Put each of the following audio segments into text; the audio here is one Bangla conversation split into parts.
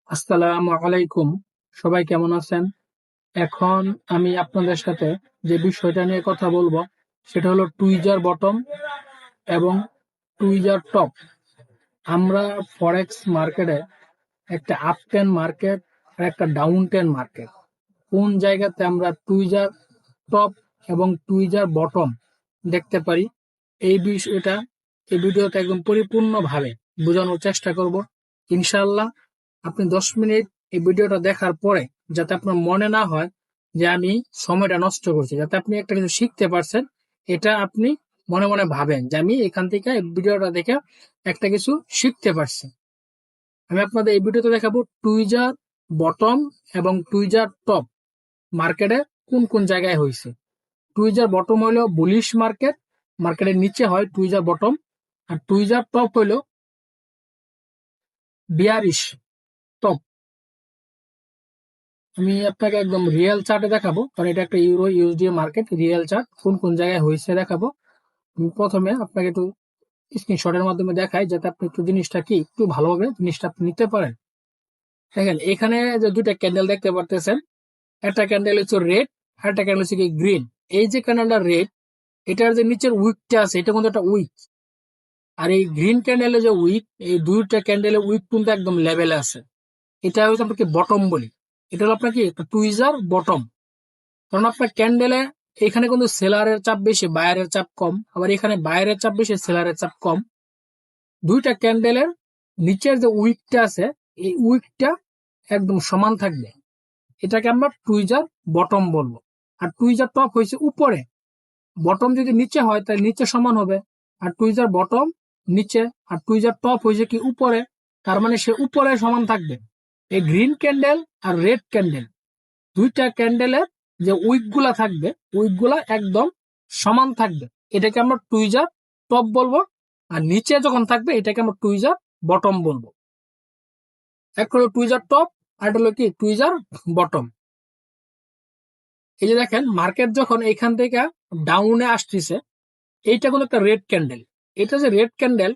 আসসালামু আলাইকুম। সবাই কেমন আছেন? এখন আমি আপনাদের সাথে যে বিষয়টা নিয়ে কথা বলবো সেটা হলো টুইজার বটম এবং টুইজার টপ। আমরা ফরেক্স মার্কেটে একটা আপ টেন মার্কেট আর একটা ডাউন টেন মার্কেট, কোন জায়গাতে আমরা টুইজার টপ এবং টুইজার বটম দেখতে পারি, এই বিষয়টা এই ভিডিওতে একদম পরিপূর্ণভাবে বোঝানোর চেষ্টা করব ইনশাআল্লাহ। আপনি 10 মিনিট এই ভিডিওটা দেখার পরে যাতে আপনার মনে না হয় যে আমি সময়টা নষ্ট করছি, যাতে আপনি একটা কিছু শিখতে পারছেন, এটা আপনি মনে মনে ভাবেন যে আমি এখান থেকে এই ভিডিওটা দেখে একটা কিছু শিখতে পারছি। আমি আপনাদের এই ভিডিওতে দেখাবো টুইজার বটম এবং টুইজার টপ মার্কেটে কোন কোন জায়গায় হয়েছে। টুইজার বটম হলো বুলিশ মার্কেট, মার্কেটের নিচে হয় টুইজার বটম, আর টুইজার টপ হলো বিয়ারিশ টপ। আমি আপনাকে একদম রিয়েল চার্টে দেখাবো, কারণ এটা একটা euro USD market. Real chart কোন কোন জায়গায় হয়েছে দেখাবো। আমি প্রথমে আপনাকে একটু স্ক্রিনশটের মাধ্যমে দেখাই, যাতে আপনি একটু জিনিসটা কি একটু ভালোভাবে জিনিসটা আপনি নিতে পারেন। দেখেন এখানে যে দুইটা ক্যান্ডেল দেখতে পারতেছেন, একটা ক্যান্ডেল হচ্ছে রেড আর একটা ক্যান্ডেল হচ্ছে কি গ্রিন। এই যে ক্যান্ডেলটা রেড, এটার যে নিচের উইকটা আছে এটা কিন্তু একটা উইক, আর এই গ্রিন ক্যান্ডেলের যে উইক, এই দুইটা ক্যান্ডেলের উইক কিন্তু একদম লেভেলে আছে। এটা হচ্ছে আপনাকে বটম বলি। এটা হলো আপনার কি একটা টুইজার বটম, কারণ আপনার ক্যান্ডেলে এখানে কিন্তু সেলারের চাপ বেশি, বায়ারের চাপ কম, আবার এখানে বায়ারের চাপ বেশি, সেলারের চাপ কম। দুইটা ক্যান্ডেলের নিচের যে উইকটা আছে এই উইকটা একদম সমান থাকবে, এটাকে আমরা টুইজার বটম বলবো। আর টুইজার টপ হয়েছে উপরে, বটম যদি নিচে হয় তাহলে নিচে সমান হবে, আর টুইজার বটম নিচে, আর টুইজার টপ হয়েছে কি উপরে, তার মানে সে উপরে সমান থাকবে। এই গ্রিন ক্যান্ডেল আর রেড ক্যান্ডেল, দুইটা ক্যান্ডেলের যে উইক গুলা থাকবে উইক গুলা একদম সমান থাকবে, এটাকে আমরা টুইজার টপ বলবো। আর নিচে যখন থাকবে এটাকে আমরা টুইজার বটম বলবো। এক হলো টুইজার টপ আর হলো কি টুইজার বটম। এই যে দেখেন মার্কেট যখন এখান থেকে ডাউনে আসতেছে, এইটা কোনো একটা রেড ক্যান্ডেল। এটা যে রেড ক্যান্ডেল,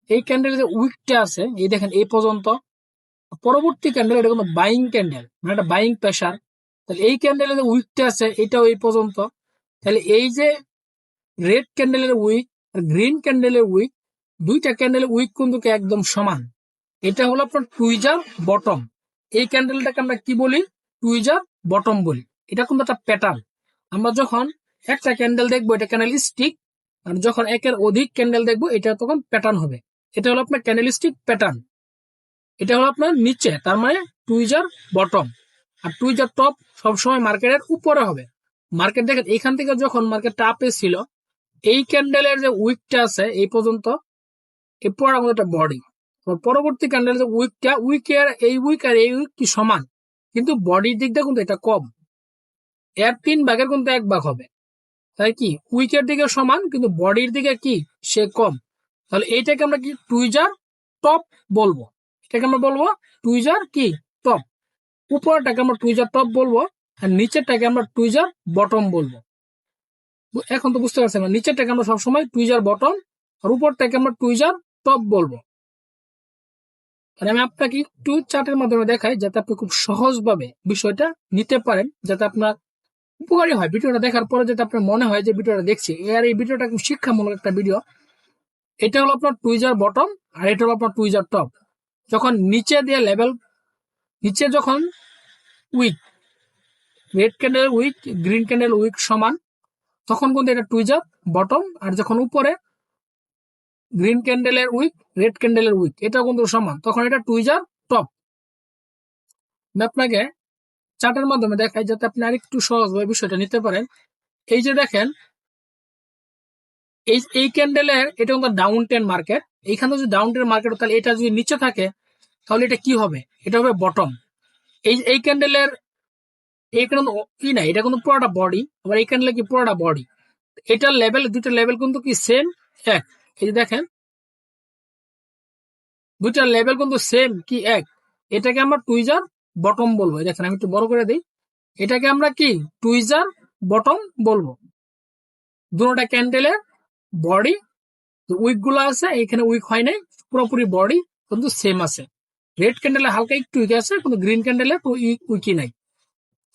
এই ক্যান্ডেলের যে উইকটা আছে এই দেখেন এই পর্যন্ত, পরবর্তী ক্যান্ডেল এটা কোনো বাইং ক্যান্ডেল, মানে একটা বাইং প্রেসার। তাহলে এই ক্যান্ডেলের যে উইকটা আছে এটাও এই পর্যন্ত। তাহলে এই যে রেড ক্যান্ডেলের উইক আর গ্রিন ক্যান্ডেলের উইক, দুইটা ক্যান্ডেলের উইক কিন্তু একদম সমান। এটা হলো আপনার টুইজার বটম। এই ক্যান্ডেলটাকে আমরা কি বলি? টুইজার বটম বলি। এটা কিন্তু একটা প্যাটার্ন। আমরা যখন একটা ক্যান্ডেল দেখবো এটা ক্যান্ডেল স্টিক, আর যখন একের অধিক ক্যান্ডেল দেখবো এটা তখন প্যাটার্ন হবে। এটা হলো আপনার ক্যান্ডেল স্টিক প্যাটার্ন। এটা হলো আপনার নিচে, তার মানে টুইজার বটম। আর টুইজার টপ সবসময় মার্কেটের উপরে হবে। মার্কেট দেখেন এখান থেকে যখন মার্কেটটা আপে ছিল, এই ক্যান্ডেলের যে উইকটা আছে এই পর্যন্ত, এই পড়া একটা বডি। পরবর্তী ক্যান্ডেলের যে উইকটা, উইকের এই উইক আর এই উইক কি সমান, কিন্তু বডির দিক দিয়ে কিন্তু এটা কম। এর 3 ভাগের কিন্তু 1 ভাগ হবে, তাই কি উইকের দিকে সমান কিন্তু বডির দিকে কি সে কম। তাহলে এইটাকে আমরা কি টুইজার টপ বলবো। এটাকে আমরা বলবো টুইজার কি টপ। উপরটাকে আমরা টুইজার টপ বলবো, আর নিচেরটাকে আমরা টুইজার বটম বলবো। এখন তো বুঝতে পারছেন, নিচেরটাকে আমরা সবসময় টুইজার বটম আর উপরটাকে আমরা টুইজার টপ বলবো। আর আমি আপনাকে একটু চার্টের মাধ্যমে দেখাই, যাতে আপনি খুব সহজভাবে বিষয়টা নিতে পারেন, যাতে আপনার উপকারী হয়। ভিডিওটা দেখার পরে যাতে আপনার মনে হয় যে ভিডিওটা দেখছি, আর এই ভিডিওটা খুব শিক্ষামূলক একটা ভিডিও। এটা হলো আপনার টুইজার বটম আর এটা হলো আপনার টুইজার টপ। যখন নিচে দিয়ে লেভেল, নিচে যখন wick, red candle wick green candle wick সমান, তখন কিন্তু এটা টুইজার বটম। আর যখন উপরে গ্রিন ক্যান্ডেলের উইক রেড ক্যান্ডেলের উইক এটা কিন্তু সমান, তখন এটা টুইজার টপ। আমি আপনাকে চার্টের মাধ্যমে দেখাই, যাতে আপনি আরেকটু সহজভাবে বিষয়টা নিতে পারেন। এই যে দেখেন এই ক্যান্ডেলের এটা কিন্তু ডাউন টেন মার্কেট। এইখানে যদি ডাউন টেন মার্কেট, তাহলে এটা যদি নিচে থাকে তাহলে এটা কি হবে? এটা হবে বটম। এই ক্যান্ডেলের এই কিন্তু কি না, এটা কিন্তু পুরোটা বডি, আবার এই ক্যান্ডেল কি পুরোটা বডি। এটার লেভেল, দুটো লেভেল কিন্তু কি সেম, এক। এই যে দেখেন দুইটার লেভেল কিন্তু সেম কি এক। এটাকে আমরা টুইজার বটম বলবো। দেখেন আমি একটু বড় করে দিই, এটাকে আমরা কি টুইজার বটম বলবো। দুটোটা ক্যান্ডেলের বডি উইক গুলো আছে, এখানে উইক হয় নাই, পুরোপুরি বডি কিন্তু সেম আছে। রেড ক্যান্ডেলে হালকা একটু উইক আছে, কিন্তু গ্রিন ক্যান্ডেলে উইকি নাই।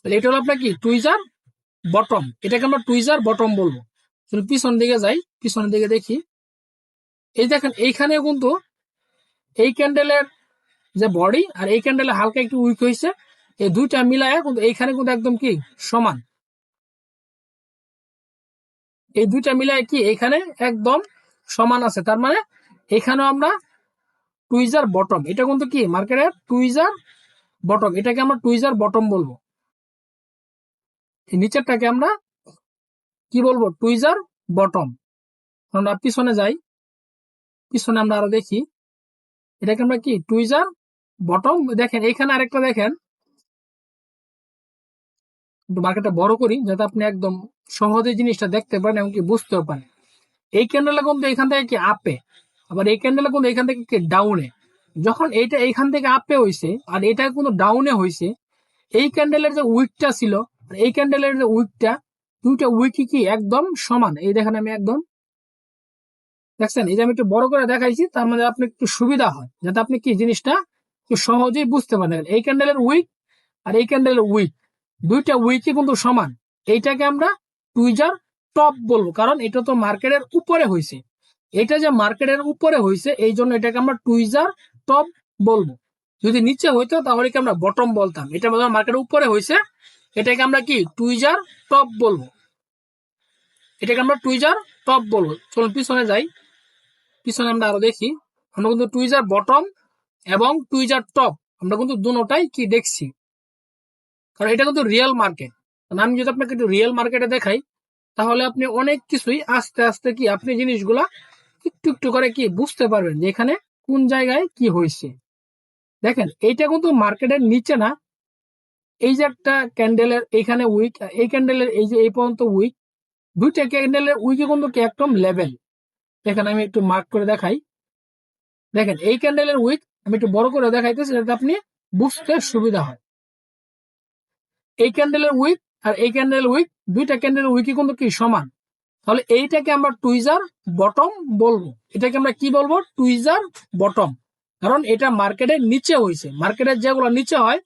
তাহলে এটা হলো আপনার কি টুইজার বটম, এটাকে আমরা টুইজার বটম বলবো। পিছন দিকে যাই, পিছনের দিকে দেখি, এই দেখেন এইখানে কিন্তু এই ক্যান্ডেলের যে বডি আর এই ক্যান্ডেলে হালকা একটু উইক হয়েছে, এই দুইটা মিলায় কিন্তু এইখানে কিন্তু একদম কি সমান, এই দুইটা মিলায় কি এখানে একদম সমান আছে। তার মানে এখানেও আমরা টুইজার বটম, এটা কিন্তু কি মার্কেটের টুইজার বটম, এটাকে আমরা টুইজার বটম বলবো। এই নিচেরটাকে আমরা কি বলবো, টুইজার বটম। আমরা পিছনে যাই, পিছনে আমরা আরো দেখি, এটাকে আমরা কি টুইজার বটম। দেখেন এখানে আরেকটা দেখেন, মার্কেটটা বড় করি যাতে আপনি একদম সহজে জিনিসটা দেখতে পারেন এবং কি বুঝতেও পারেন। এই ক্যান্ডেলটা কিন্তু এখান থেকে কি আপে, আবার এই ক্যান্ডেলটা কিন্তু এখান থেকে কি ডাউনে। যখন এইটা এইখান থেকে আপে হয়েছে আর এটা কিন্তু ডাউনে হয়েছে, এই ক্যান্ডেলের যে উইকটা ছিল আর এই ক্যান্ডেলের যে উইকটা, দুইটা উইকই কি একদম সমান। এই দেখেন আমি একদম দেখছেন, এই যে আমি একটু বড় করে দেখাইছি, তার মানে আপনি একটু সুবিধা হয় যাতে আপনি কি জিনিসটা একটু সহজেই বুঝতে পারেন। এই ক্যান্ডেলের উইক আর এই ক্যান্ডেলের উইক, দুইটা উইকই কিন্তু সমান। এইটাকে আমরা টুইজার টপ বলবো, কারণ এটা তো মার্কেটের উপরে হয়েছে। এটা যে মার্কেটের উপরে হয়েছে এই জন্য এটাকে আমরা টুইজার টপ বলবো। যদি নিচে হইতো তাহলে কি আমরা বটম বলতাম। এটা মার্কেটের উপরে হয়েছে, এটাকে আমরা কি টুইজার টপ বলবো, এটাকে আমরা টুইজার টপ বলবো। চলুন পিছনে যাই, পিছনে আমরা আরো দেখি, আমরা কিন্তু টুইজার বটম এবং টুইজার টপ আমরা কিন্তু দুটোটাই কি দেখছি, কারণ এটা কিন্তু রিয়েল মার্কেট। আমি যদি আপনাকে একটু রিয়েল মার্কেটে দেখাই, তাহলে আপনি অনেক কিছুই আস্তে আস্তে কি আপনি জিনিসগুলা একটু একটু করে কি বুঝতে পারবেন যে এখানে কোন জায়গায় কি হয়েছে। দেখেন এইটা কিন্তু মার্কেটের নিচে না, এই যে একটা ক্যান্ডেলের এখানে উইক, এই ক্যান্ডেলের এই যে এই পর্যন্ত উইক, দুইটা ক্যান্ডেলের উইকে কিন্তু কি একদম লেভেল। দেখেন আমি একটু মার্ক করে দেখাই, দেখেন এই ক্যান্ডেলের উইক আমি একটু বড় করে দেখাইতেছি যাতে আপনি বুঝতে সুবিধা হয়। এই ক্যান্ডেলের উইক আর এই ক্যান্ডেলের উইক, দুইটা ক্যান্ডেলের উইকই কিন্তু কি সমান। তাহলে এইটাকে আমরা টুইজার বটম বলবো, এটাকে আমরা কি বলবো, টুইজার বটম, কারণ এটা মার্কেটের নিচে হয়েছে। মার্কেটের যেগুলো নিচে হয়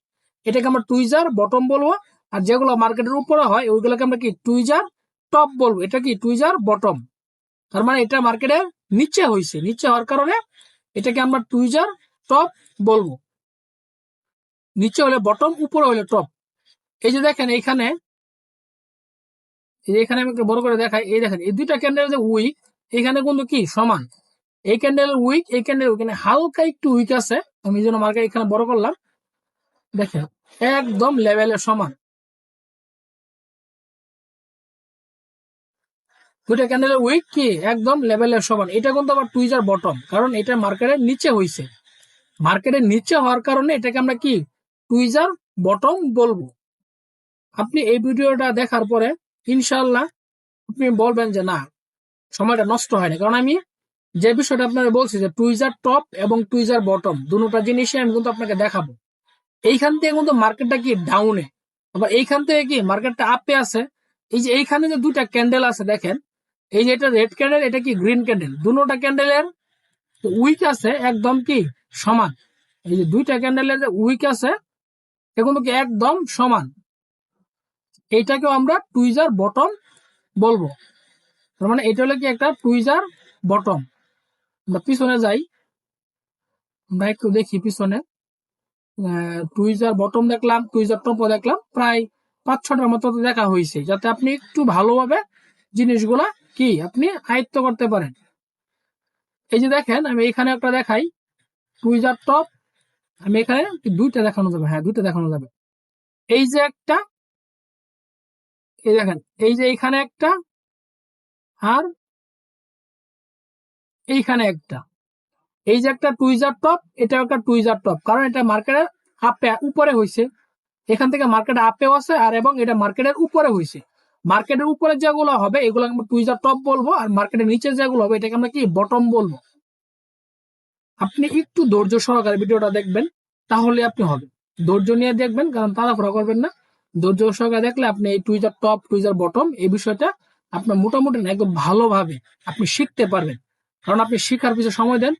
এটাকে আমরা টুইজার বটম বলবো, আর যেগুলো মার্কেটের উপরে হয় ওইগুলোকে আমরা কি টুইজার টপ বলবো। এটা কি টুইজার বটম, তার মানে এটা মার্কেটের নিচে হয়েছে, নিচে হওয়ার কারণে এটাকে আমরা টুইজার টপ বলবো। নিচে হলে বটম, উপরে হলে টপ। এই যে দেখেন এইখানে, এখানে আমি একটু বড় করে দেখাই, এই দেখেন এই দুইটা ক্যান্ডেলের যে উইক এখানে কিন্তু কি সমান। এই ক্যান্ডেল উইক, এই ক্যান্ডেল উইক, হালকা একটু উইক আছে, আমি এই জন্য মার্কেট এখানে বড় করলাম। দেখেন একদম লেভেলের সমান, দুইটা ক্যান্ডেলের উইক কি একদম লেভেলের সমান। এটা কিন্তু আবার টুইজার বটম, কারণ এটা মার্কেটের নিচে হয়েছে। মার্কেটের নিচে হওয়ার কারণে এটাকে আমরা কি টুইজার বটম বলবো। আপনি এই ভিডিওটা দেখার পরে ইনশাল্লাহ আপনি বলবেন যে না, সময়টা নষ্ট হয় না, কারণ আমি যে বিষয়টা আপনাকে বলছি যে টুইজার টপ এবং টুইজার বটম দুটোটা জিনিসই আমি কিন্তু আপনাকে দেখাবো। এইখান থেকে কিন্তু মার্কেটটা কি ডাউনে, আবার এইখান থেকে কি মার্কেটটা আপে আছে। এই যে এইখানে যে দুইটা ক্যান্ডেল আছে দেখেন, এই যে এটা রেড ক্যান্ডেল, এটা কি গ্রিন ক্যান্ডেল, দুটোটা ক্যান্ডেলের উইক আছে একদম কি সমান। এই যে দুইটা ক্যান্ডেলের যে উইক আছে এগুলো কি একদম সমান, এইটাকেও আমরা টুইজার বটম বলবো। তার মানে এটা হলো কি একটা টুইজার বটম। আমরা পিছনে যাই, আমরা একটু দেখি পিছনে, টুইজার বটম দেখলাম, টুইজার টপও দেখলাম, প্রায় 5-6টার মতো দেখা হয়েছে, যাতে আপনি একটু ভালোভাবে জিনিসগুলা কি আপনি আয়ত্ত করতে পারেন। এই যে দেখেন আমি এখানে একটা দেখাই টুইজার টপ, আমি এখানে দুইটা দেখানো যাবে, হ্যাঁ দুইটা দেখানো যাবে। এই যে একটা, এই দেখেন এই যে এইখানে একটা আর এইখানে একটা, এই যে একটা টুইজার টপ, এটা একটা টুইজার টপ, কারণ এটা মার্কেটের আপে উপরে হয়েছে। এখান থেকে মার্কেটে আপেও আছে আর এবং এটা মার্কেটের উপরে হয়েছে। মার্কেটের উপরে যেগুলো হবে এগুলো আমরা টুইজার টপ বলবো, আর মার্কেটের নিচে যেগুলো হবে এটাকে আমরা কি বটম বলবো। আপনি একটু ধৈর্য সহকারে ভিডিওটা দেখবেন, তাহলে আপনি হবে। ধৈর্য নিয়ে দেখবেন, কারণ তাড়াহুড়া করবেন না। ধৈর্য সহকারে দেখলে আপনি এই টুইজার টপ টুইজার বটম এই বিষয়টা আপনার মোটামুটি না একদম ভালোভাবে আপনি শিখতে পারবেন, কারণ আপনি শিখার পিছনে সময় দেন।